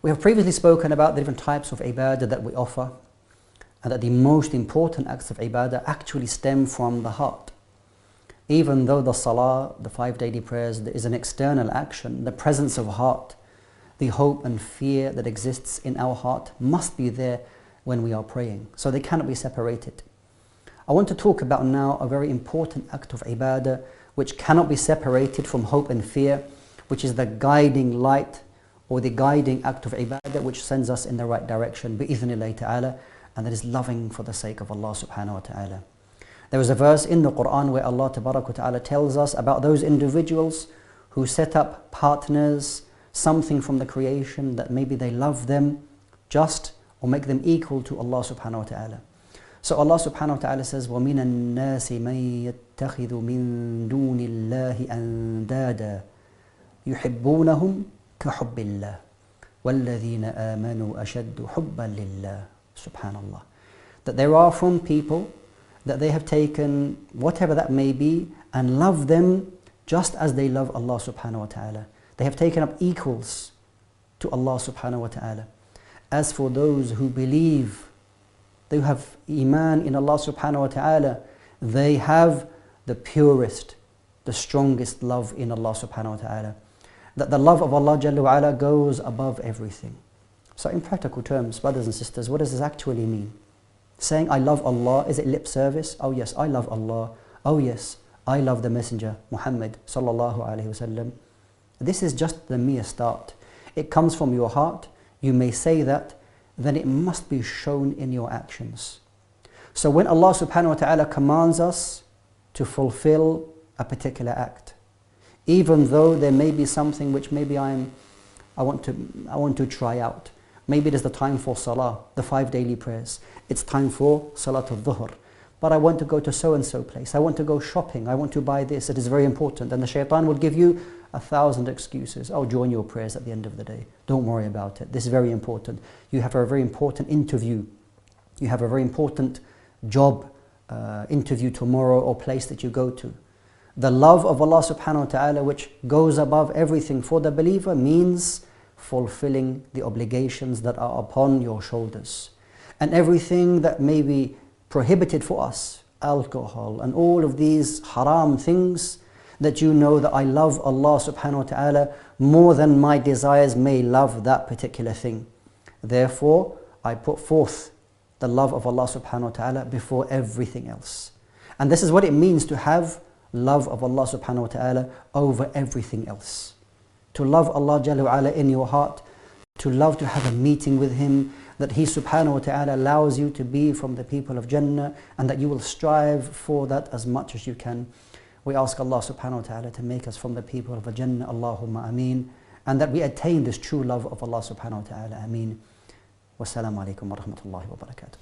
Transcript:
We have previously spoken about the different types of ibadah that we offer, and that the most important acts of ibadah actually stem from the heart. Even though the salah, the 5 daily prayers, is an external action, the presence of heart, the hope and fear that exists in our heart must be there when we are praying. So they cannot be separated. I want to talk about now a very important act of ibadah which cannot be separated from hope and fear, which is the guiding light or the guiding act of ibadah which sends us in the right direction, bi'idhnillahi ta'ala, and that is loving for the sake of Allah subhanahu wa ta'ala. There is a verse in the Qur'an where Allah tabarak wa ta'ala tells us about those individuals who set up partners, something from the creation that maybe they love them just or make them equal to Allah subhanahu wa ta'ala. So Allah subhanahu wa ta'ala says, وَمِنَ النَّاسِ مَن يَتَّخِذُ مِن دُونِ اللَّهِ أَنْدَادًا يُحِبُّونَهُمْ كَحُبِّ اللَّهِ وَالَّذِينَ آمَنُوا أَشَدُّ حُبًّا لِلَّهِ. Subhanallah. That there are from people that they have taken whatever that may be and love them just as they love Allah subhanahu wa ta'ala. They have taken up equals to Allah subhanahu wa ta'ala. As for those who believe, they have iman in Allah subhanahu wa ta'ala, they have the purest, the strongest love in Allah subhanahu wa ta'ala. That the love of Allah Jalla wa ala goes above everything. So in practical terms, brothers and sisters, what does this actually mean? Saying I love Allah, is it lip service? Oh yes, I love Allah. Oh yes, I love the Messenger Muhammad sallallahu alaihi wasallam. This is just the mere start. It comes from your heart. You may say that, then it must be shown in your actions. So when Allah subhanahu wa ta'ala commands us to fulfill a particular act, even though there may be something which maybe I want to try out. Maybe it is the time for salah, the 5 daily prayers. It's time for salatul dhuhr. But I want to go to so-and-so place. I want to go shopping. I want to buy this. It is very important. And the shaitan will give you 1,000 excuses. Oh, join your prayers at the end of the day. Don't worry about it. This is very important. You have a very important interview. You have a very important job interview tomorrow or place that you go to. The love of Allah subhanahu wa ta'ala, which goes above everything for the believer, means fulfilling the obligations that are upon your shoulders. And everything that may be prohibited for us, alcohol and all of these haram things, that you know that I love Allah subhanahu wa ta'ala more than my desires may love that particular thing. Therefore, I put forth the love of Allah subhanahu wa ta'ala before everything else. And this is what it means to have love of Allah subhanahu wa ta'ala over everything else. To love Allah Jalla wa ala in your heart, to love to have a meeting with Him, that He subhanahu wa ta'ala allows you to be from the people of Jannah, and that you will strive for that as much as you can. We ask Allah subhanahu wa ta'ala to make us from the people of Jannah, Allahumma ameen, and that we attain this true love of Allah subhanahu wa ta'ala, ameen. Wassalamu alaikum wa rahmatullahi wa barakatuh.